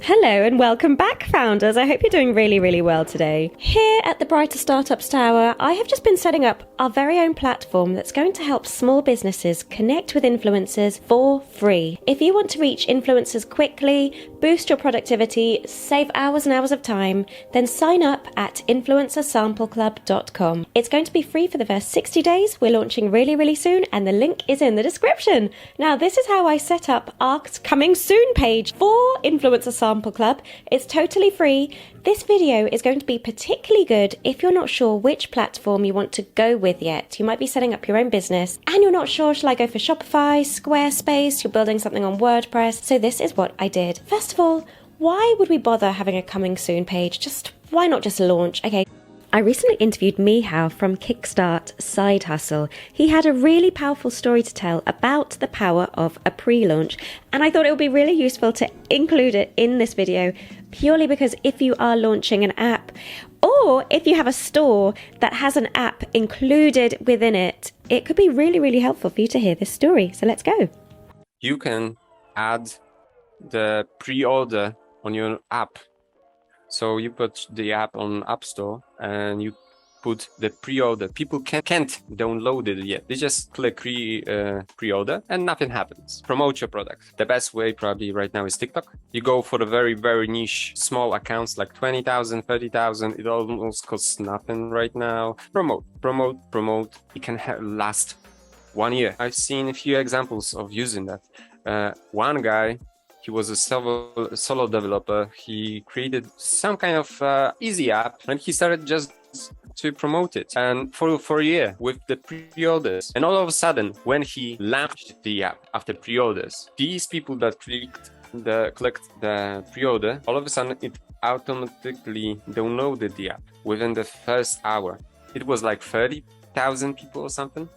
Hello and welcome back, founders. I hope you're doing really, really well today. Here at the Brighter Startups Tower, I have just been setting up our very own platform that's going to help small businesses connect with influencers for free. If you want to reach influencers quickly, boost your productivity, save hours and hours of time, then sign up at influencersampleclub.com. It's going to be free for the first 60 days. We're launching really, really soon, and the link is in the description. Now, this is how I set up our coming soon page for Influencer Sample Club. It's totally free. This video is going to be particularly good if you're not sure which platform you want to go with yet. You might be setting up your own business and you're not sure, shall I go for Shopify, Squarespace, you're building something on Wordpress. So this is what I did. First of all, why would we bother having a coming soon page? Why not just launch? Okay. I recently interviewed Mihao from Kickstart Side Hustle. He had a really powerful story to tell about the power of a pre-launch, and I thought it would be really useful to include it in this video, purely because if you are launching an app, or if you have a store that has an app included within it, it could be really, really helpful for you to hear this story. So let's go. You can add the pre-order on your app. So you put the app on App Store and you put the pre-order. People can't download it yet. They just click pre-order and nothing happens. Promote your product. The best way probably right now is TikTok. You go for the very, very niche small accounts like 20,000, 30,000. It almost costs nothing right now. Promote. It can last 1 year. I've seen a few examples of using that. One guy, he was a solo developer. He created some kind of easy app and he started just to promote it, and for a year with the pre-orders. And all of a sudden, when he launched the app after pre-orders, these people that clicked the pre-order, all of a sudden it automatically downloaded the app within the first hour. It was like 30,000 people or something.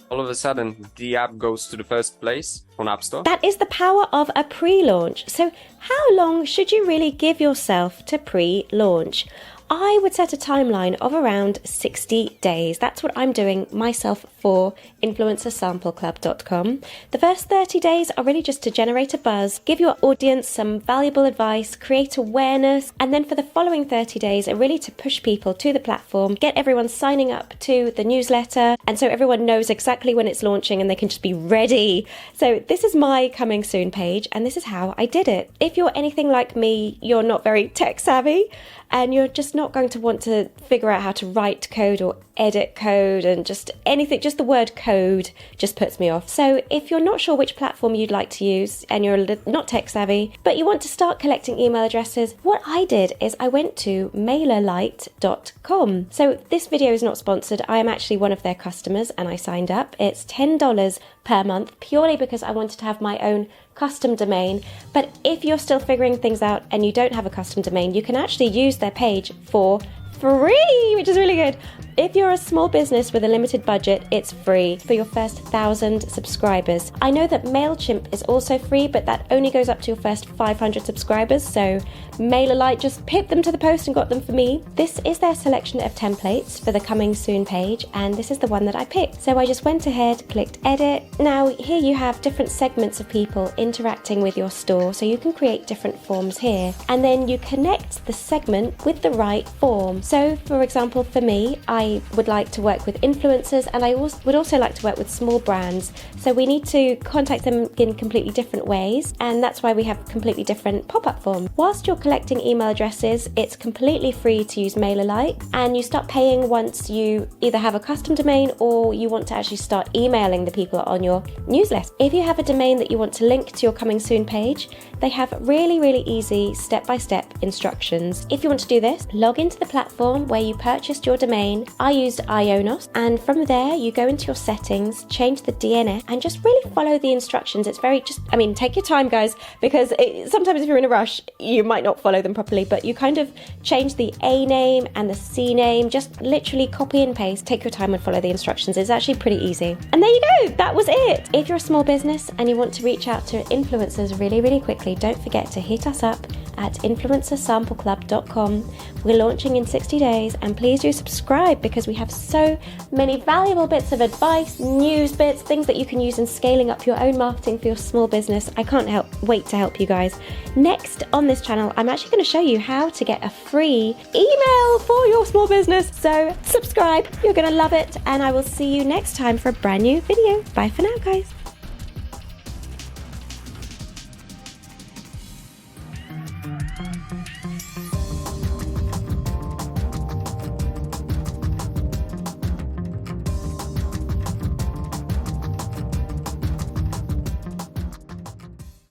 All of a sudden, the app goes to the first place on App Store. That is the power of a pre-launch. So how long should you really give yourself to pre-launch? I would set a timeline of around 60 days. That's what I'm doing myself for influencersampleclub.com. The first 30 days are really just to generate a buzz, give your audience some valuable advice, create awareness, and then for the following 30 days are really to push people to the platform, get everyone signing up to the newsletter, and so everyone knows exactly when it's launching and they can just be ready. So this is my coming soon page, and this is how I did it. If you're anything like me, you're not very tech savvy, and you're just not going to want to figure out how to write code or edit code and just anything, just the word code just puts me off. So if you're not sure which platform you'd like to use and you're not tech savvy, but you want to start collecting email addresses, what I did is I went to mailerlite.com. So this video is not sponsored. I am actually one of their customers and I signed up. It's $10 per month purely because I wanted to have my own custom domain. But if you're still figuring things out and you don't have a custom domain, you can actually use their page for free, which is really good. If you're a small business with a limited budget, it's free for your first 1,000 subscribers. I know that MailChimp is also free, but that only goes up to your first 500 subscribers. So MailerLite just pipped them to the post and got them for me. This is their selection of templates for the coming soon page, and this is the one that I picked. So I just went ahead, clicked edit. Now here you have different segments of people interacting with your store, so you can create different forms here. And then you connect the segment with the right form. So for example, for me, I would like to work with influencers, and I would also like to work with small brands. So we need to contact them in completely different ways, and that's why we have completely different pop-up forms. Whilst you're collecting email addresses, it's completely free to use MailerLite, and you start paying once you either have a custom domain or you want to actually start emailing the people on your newsletter. If you have a domain that you want to link to your coming soon page, they have really, really easy step-by-step instructions. If you want to do this, log into the platform where you purchased your domain. I used Ionos, and from there you go into your settings, change the DNS, and just really follow the instructions. It's very take your time, guys, because sometimes if you're in a rush, you might not follow them properly, but you kind of change the A name and the C name, just literally copy and paste, take your time and follow the instructions. It's actually pretty easy. And there you go, that was it. If you're a small business and you want to reach out to influencers really, really quickly, don't forget to hit us up at influencersampleclub.com. We're launching in 60 days, and please do subscribe because we have so many valuable bits of advice, news bits, things that you can use in scaling up your own marketing for your small business. I can't wait to help you guys. Next on this channel, I'm actually going to show you how to get a free email for your small business. So subscribe, you're going to love it, and I will see you next time for a brand new video. Bye for now, guys.